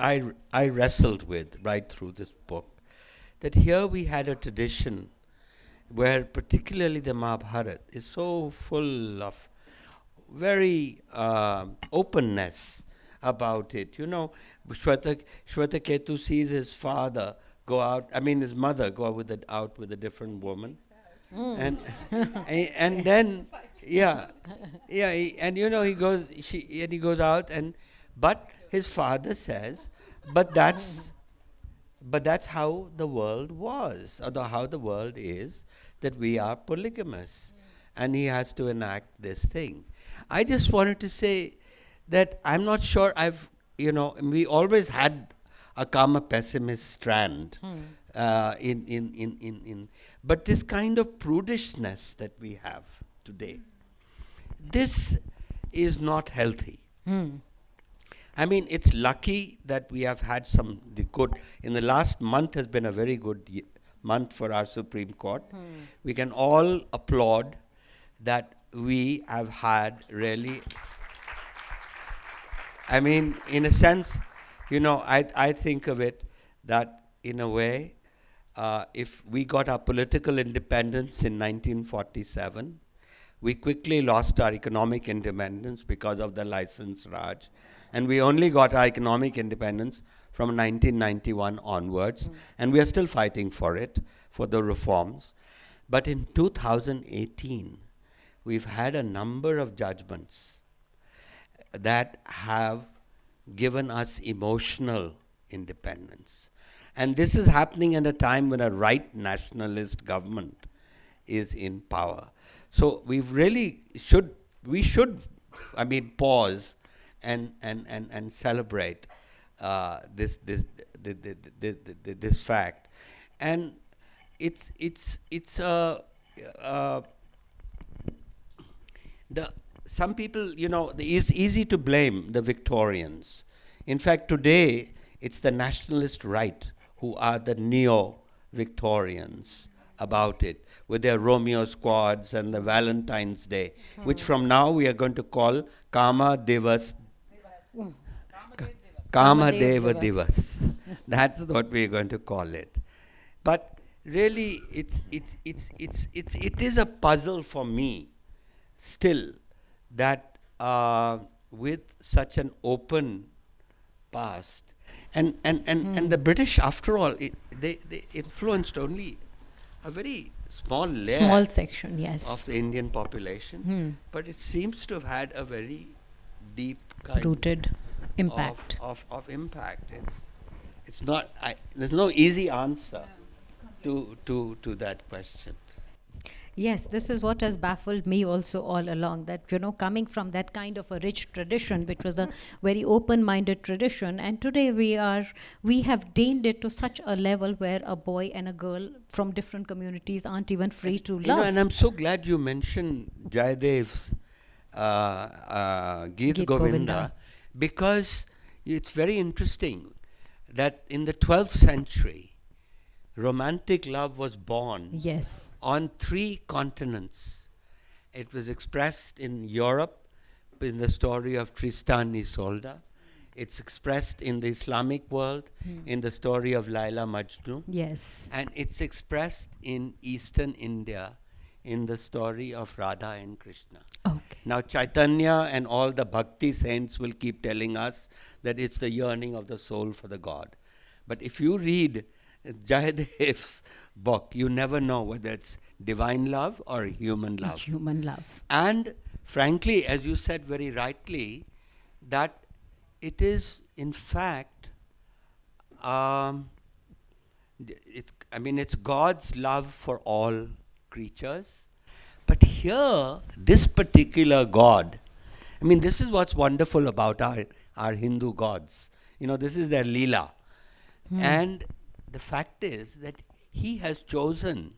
Speaker 3: I wrestled with right through this book. That here we had a tradition where particularly the Mahabharata is so full of very openness about it. You know, Shwetaketu sees his father go out, his mother go out with a different woman. And then and you know he goes out, but his father says, but that's how the world was, or how the world is, that we are polygamous, and he has to enact this thing. I just wanted to say that I'm not sure we always had a karma pessimist strand but this kind of prudishness that we have today, this is not healthy. I mean, it's lucky that we have had the good. In the last month has been a very good month for our Supreme Court. We can all applaud that we have had really. I mean, in a sense, I think of it that in a way, if we got our political independence in 1947, we quickly lost our economic independence because of the license Raj. And we only got our economic independence from 1991 onwards. And we are still fighting for it, for the reforms. But in 2018, we've had a number of judgments that have given us emotional independence. And this is happening at a time when a right nationalist government is in power. So we should pause and celebrate this fact. And it's some people, it's easy to blame the Victorians. In fact, today, it's the nationalist right who are the neo-Victorians about it, with their Romeo squads and the Valentine's Day, which from now we are going to call Kama Devas. Kama Deva Divas. That's what we are going to call it. But really, it is a puzzle for me still that with such an open past, and the British, after all, they influenced only a very small
Speaker 2: section, yes,
Speaker 3: of the Indian population, but it seems to have had a very deep kind
Speaker 2: rooted impact
Speaker 3: of impact. It's not. There's no easy answer to that question.
Speaker 2: Yes, this is what has baffled me also all along, that, coming from that kind of a rich tradition, which was a very open-minded tradition, and today we have deigned it to such a level where a boy and a girl from different communities aren't even free to love.
Speaker 3: And I'm so glad you mentioned Jayadev's Geet Govinda, because it's very interesting that in the 12th century, romantic love was born on 3 continents. It was expressed in Europe in the story of Tristan and Isolde. It's expressed in the Islamic world in the story of Laila Majnu.
Speaker 2: Yes.
Speaker 3: And it's expressed in Eastern India in the story of Radha and Krishna.
Speaker 2: Okay.
Speaker 3: Now Chaitanya and all the Bhakti saints will keep telling us that it's the yearning of the soul for the God. But if you read Jayadev's book, you never know whether it's divine love or human love.
Speaker 2: Human love.
Speaker 3: And frankly, as you said very rightly, that it is in fact, it's God's love for all creatures. But here, this particular God, this is what's wonderful about our Hindu gods. This is their Leela. And the fact is that he has chosen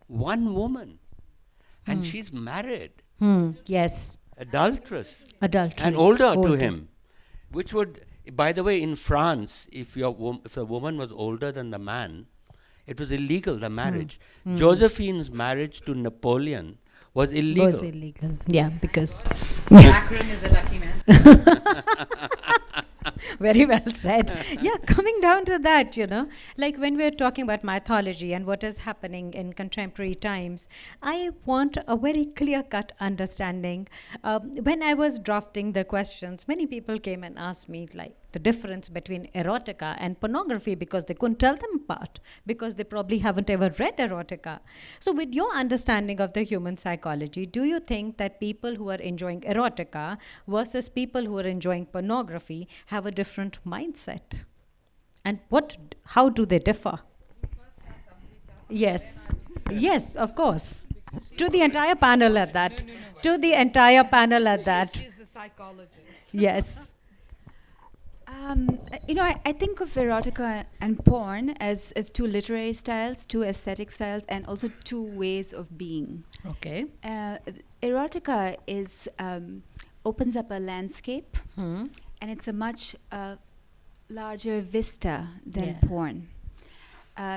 Speaker 3: one woman, and she's married.
Speaker 2: Yes.
Speaker 3: Adulterous.
Speaker 2: Adultery.
Speaker 3: And older to him. Which would, by the way, in France, if the woman was older than the man, it was illegal, the marriage. Josephine's marriage to Napoleon was illegal.
Speaker 2: Was illegal, yeah, because...
Speaker 5: Macron is a lucky man.
Speaker 2: Very well said. Yeah, coming down to that, like when we're talking about mythology and what is happening in contemporary times, I want a very clear-cut understanding. When I was drafting the questions, many people came and asked me, like, the difference between erotica and pornography, because they couldn't tell them apart, because they probably haven't ever read erotica. So with your understanding of the human psychology, do you think that people who are enjoying erotica versus people who are enjoying pornography have a different mindset? And how do they differ? Yes. Yes, of course. To the entire panel at that. To the entire panel at that.
Speaker 5: She's the psychologist.
Speaker 2: Yes.
Speaker 4: I think of erotica and porn as 2 literary styles, 2 aesthetic styles, and also 2 ways of being.
Speaker 2: Okay.
Speaker 4: Erotica opens up a landscape, and it's a much larger vista than porn.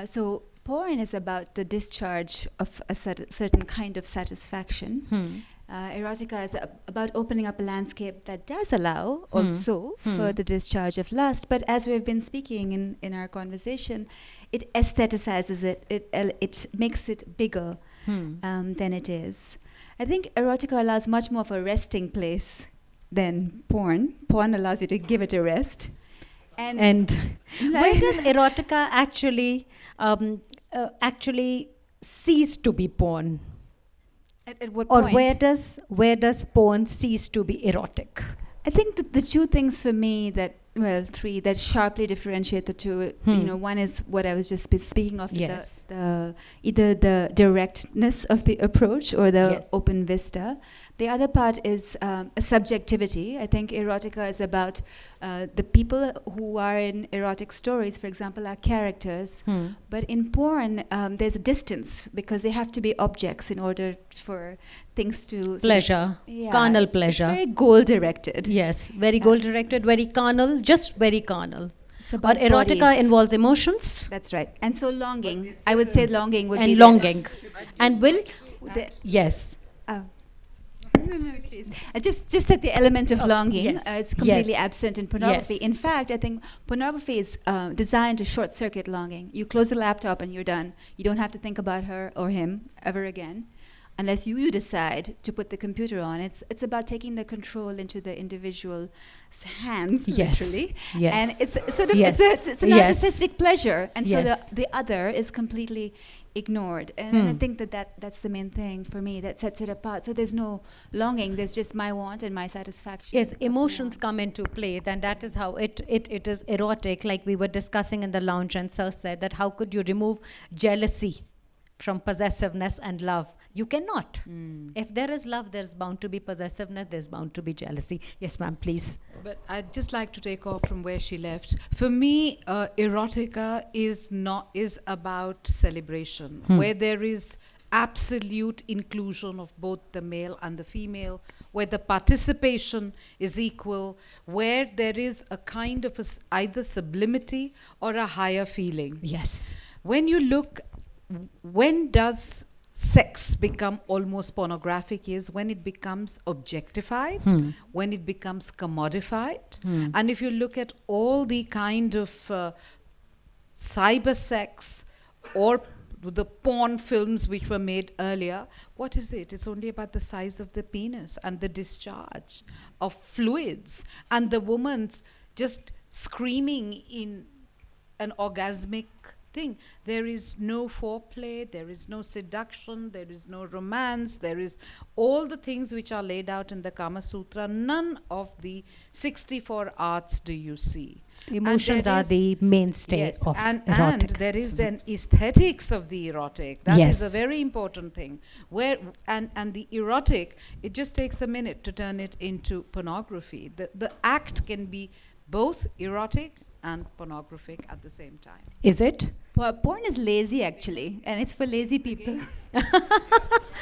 Speaker 4: So porn is about the discharge of a certain kind of satisfaction. Erotica is about opening up a landscape that does allow also for the discharge of lust. But as we've been speaking in our conversation, it aestheticizes it. It makes it bigger than it is. I think erotica allows much more of a resting place than porn. Porn allows you to give it a rest.
Speaker 2: And where does erotica actually cease to be porn?
Speaker 4: At what
Speaker 2: Or
Speaker 4: point?
Speaker 2: where does porn cease to be erotic?
Speaker 4: I think that the two things for me three that sharply differentiate the two. One is what I was just speaking of,
Speaker 2: Yes.
Speaker 4: the either the directness of the approach or the open vista. The other part is a subjectivity. I think erotica is about the people who are in erotic stories, for example, are characters. But in porn, there's a distance because they have to be objects in order for things to...
Speaker 2: Pleasure, carnal pleasure.
Speaker 4: It's very goal-directed.
Speaker 2: Yes, very goal-directed, very carnal, just very carnal.
Speaker 4: It's about
Speaker 2: Or erotica
Speaker 4: bodies.
Speaker 2: involves emotions.
Speaker 4: That's right. And so longing. I would say longing would be...
Speaker 2: And
Speaker 4: the-
Speaker 2: longing. And will...
Speaker 4: the-
Speaker 2: Yes.
Speaker 4: Oh. No, please. Just that the element of longing is completely absent in pornography.
Speaker 2: Yes.
Speaker 4: In fact, I think pornography is designed to short-circuit longing. You close the laptop and you're done. You don't have to think about her or him ever again, unless you decide to put the computer on. It's about taking the control into the individual's hands, literally.
Speaker 2: Yes.
Speaker 4: And it's sort of
Speaker 2: Yes.
Speaker 4: it's a
Speaker 2: Yes.
Speaker 4: narcissistic pleasure, and
Speaker 2: Yes.
Speaker 4: so the other is completely ignored. And I think that's the main thing for me that sets it apart. So there's no longing, there's just my want and my satisfaction.
Speaker 2: Yes,
Speaker 4: of the
Speaker 2: emotions
Speaker 4: want.
Speaker 2: come into play, then that is how it is erotic, like we were discussing in the lounge, and Sir said that how could you remove jealousy from possessiveness and love? You cannot. If there is love, there's bound to be possessiveness, there's bound to be jealousy. Yes, ma'am, please.
Speaker 5: But I'd just like to take off from where she left. For me, erotica is about celebration, where there is absolute inclusion of both the male and the female, where the participation is equal, where there is a kind of either sublimity or a higher feeling.
Speaker 2: Yes.
Speaker 5: When you look, when does sex become almost pornographic is when it becomes objectified, when it becomes commodified. And if you look at all the kind of cyber sex or the porn films which were made earlier, what is it? It's only about the size of the penis and the discharge of fluids and the woman's just screaming in an orgasmic thing. There is no foreplay, there is no seduction, there is no romance, there is all the things which are laid out in the Kama Sutra. None of the 64 arts do you see.
Speaker 2: Emotions are the mainstay of
Speaker 5: and
Speaker 2: erotic.
Speaker 5: there is an aesthetics of the erotic. That is a very important thing. Where and the erotic, it just takes a minute to turn it into pornography. The act can be both erotic and pornographic at the same time.
Speaker 2: Is it?
Speaker 4: Porn is lazy, actually, and it's for lazy people.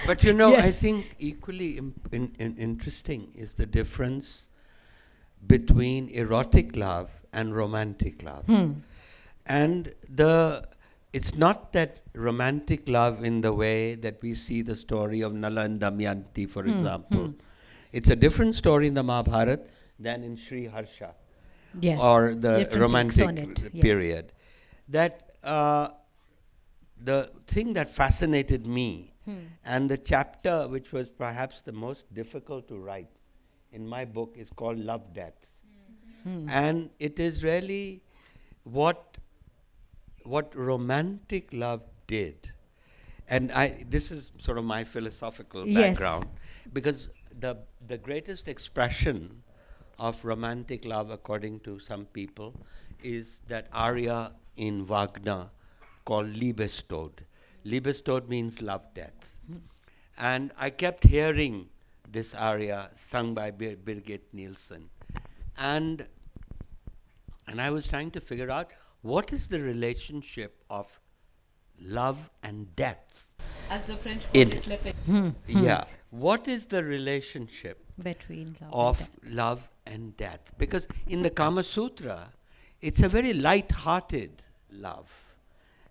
Speaker 3: But you know, I
Speaker 2: Yes.
Speaker 3: think equally interesting is the difference between erotic love and romantic love. And it's not that romantic love in the way that we see the story of Nala and Damayanti, for example. It's a different story in the Mahabharata than in Sri Harsha.
Speaker 2: Yes.
Speaker 3: Or the
Speaker 2: Different
Speaker 3: romantic
Speaker 2: takes on it, yes.
Speaker 3: period. That the thing that fascinated me and the chapter which was perhaps the most difficult to write in my book is called Love Deaths. And it is really what romantic love did. And this is sort of my philosophical
Speaker 2: Yes.
Speaker 3: background, because the greatest expression of romantic love, according to some people, is that aria in Wagner called Liebestod. Liebestod means love death. And I kept hearing this aria sung by Birgit Nielsen. And I was trying to figure out what is the relationship of love and death.
Speaker 5: As the French
Speaker 3: Yeah. What is the relationship
Speaker 2: Between love
Speaker 3: of
Speaker 2: and death.
Speaker 3: love and death. Because in the Kama Sutra, it's a very light-hearted love.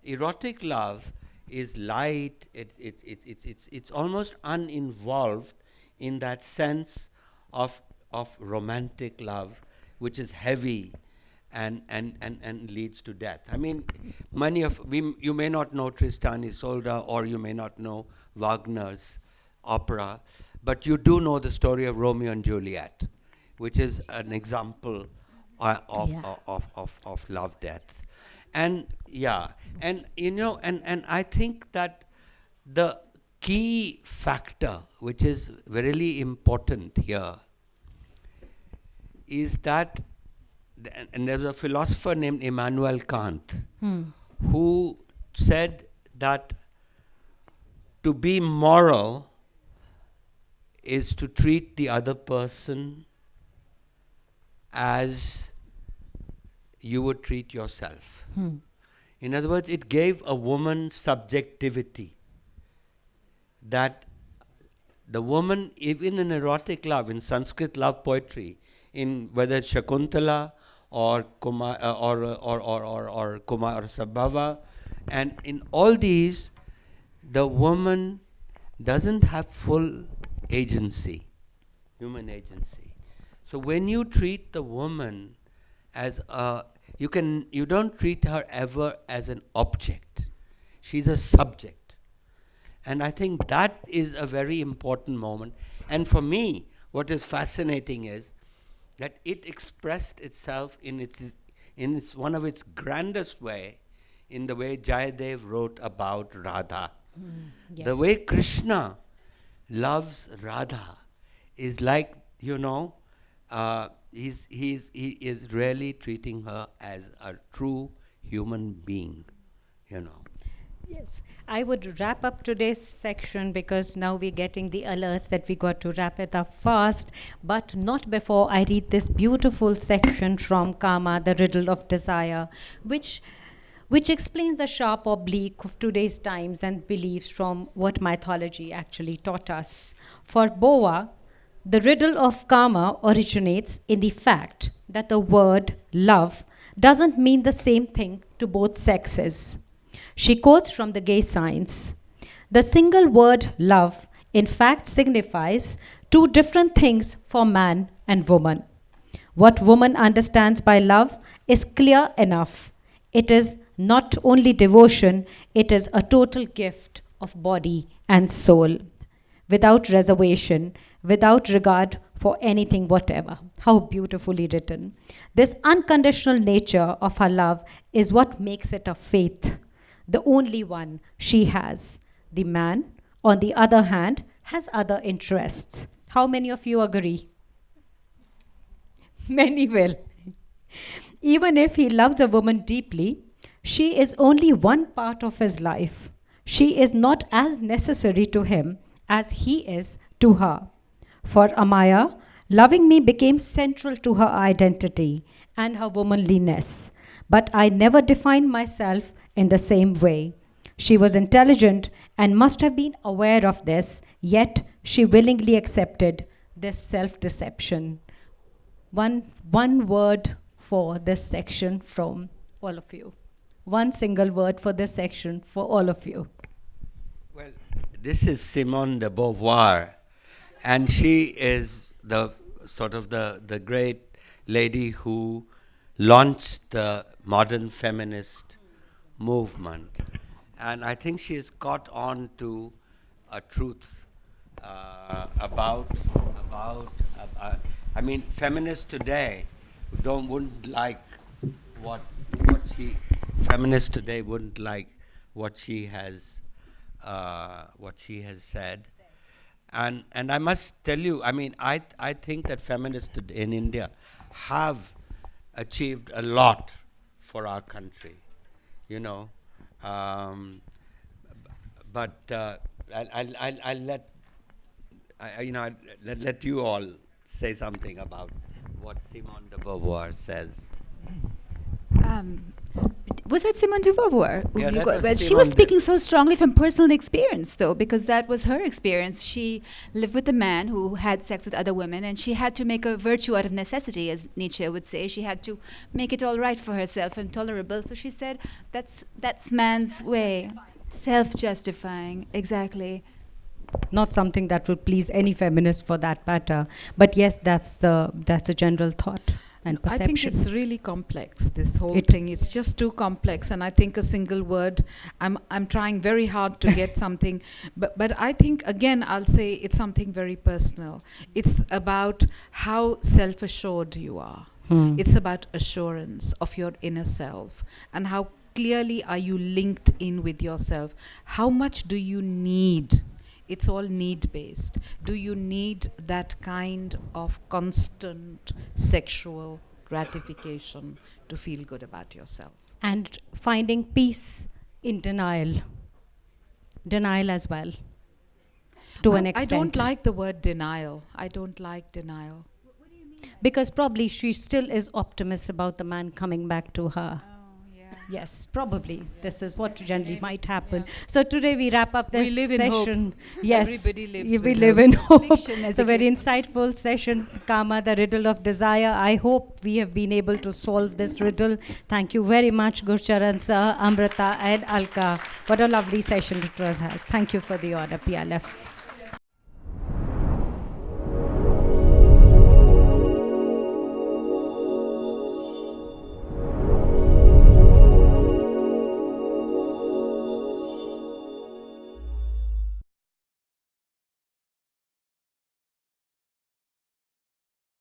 Speaker 3: Erotic love is light, it's almost uninvolved in that sense of romantic love, which is heavy and leads to death. I mean, you may not know Tristan and Isolde, or you may not know Wagner's opera, but you do know the story of Romeo and Juliet, which is an example of love death. And and I think that the key factor, which is really important here, is that, and there's a philosopher named Immanuel Kant who said that to be moral is to treat the other person as you would treat yourself. In other words, it gave a woman subjectivity, that the woman, even in erotic love, in Sanskrit love poetry, in whether it's Shakuntala or Kumar or Sabhava, and in all these, the woman doesn't have full agency, human agency. So when you treat the woman as you don't treat her ever as an object. She's a subject. And I think that is a very important moment. And for me, what is fascinating is that it expressed itself in its one of its grandest way, in the way Jayadev wrote about Radha.
Speaker 2: Yes.
Speaker 3: The way Krishna loves Radha is like, he is really treating her as a true human being,
Speaker 2: Yes, I would wrap up today's section because now we're getting the alerts that we got to wrap it up fast, but not before I read this beautiful section from Kama, the Riddle of Desire, which explains the sharp oblique of today's times and beliefs from what mythology actually taught us. For Boa, the riddle of Kama originates in the fact that the word love doesn't mean the same thing to both sexes. She quotes from the gay science. The single word love, in fact, signifies two different things for man and woman. What woman understands by love is clear enough. It is not only devotion, it is a total gift of body and soul, without reservation, without regard for anything whatever. How beautifully written. This unconditional nature of her love is what makes it a faith, the only one she has. The man, on the other hand, has other interests. How many of you agree? Many will. Even if he loves a woman deeply, she is only one part of his life. She is not as necessary to him as he is to her. For Amaya, loving me became central to her identity and her womanliness. But I never defined myself in the same way. She was intelligent and must have been aware of this, yet she willingly accepted this self-deception. One word for this section from all of you. One single word for this section for all of you.
Speaker 3: Well, this is Simone de Beauvoir, and she is the great lady who launched the modern feminist movement. And I think she has caught on to a truth feminists today wouldn't like feminists today wouldn't like what she has said. And I must tell you, I think that feminists in India have achieved a lot for our country, but I'll let you all say something about what Simone de Beauvoir says.
Speaker 4: Was that Simone de Beauvoir?
Speaker 3: Yeah, that was
Speaker 4: But she
Speaker 3: Simone
Speaker 4: was
Speaker 3: de-
Speaker 4: speaking so strongly from personal experience, though, because that was her experience. She lived with a man who had sex with other women, and she had to make a virtue out of necessity, as Nietzsche would say. She had to make it all right for herself and tolerable. So she said, that's man's way. Self-justifying, exactly.
Speaker 2: Not something that would please any feminist for that matter. But yes, that's the general thought and
Speaker 5: I think
Speaker 2: perception.
Speaker 5: it's really complex, this whole
Speaker 2: It
Speaker 5: thing.
Speaker 2: is.
Speaker 5: It's just too complex, and I think a single word, I'm trying very hard to get something, but I think, again, I'll say it's something very personal. It's about how self-assured you are. It's about assurance of your inner self, and how clearly are you linked in with yourself. How much do you need? It's all need-based. Do you need that kind of constant sexual gratification to feel good about yourself?
Speaker 2: And finding peace in denial. Denial as well, to an
Speaker 5: I
Speaker 2: extent.
Speaker 5: don't like the word denial. I don't like denial.
Speaker 2: Because probably she still is optimist about the man coming back to her. Yes, probably. This is what generally might happen. So today we wrap up this
Speaker 5: We live in hope.
Speaker 2: session. Yes,
Speaker 5: Everybody lives
Speaker 2: we
Speaker 5: with
Speaker 2: live
Speaker 5: hope.
Speaker 2: in hope.
Speaker 4: Fiction, as
Speaker 2: It's a
Speaker 4: the
Speaker 2: very
Speaker 4: case
Speaker 2: insightful session, Kama, the riddle of desire. I hope we have been able to solve this riddle. Thank you very much, Gurcharan sir, Amrita and Alka. What a lovely session it was. Thank you for the honor, PILF.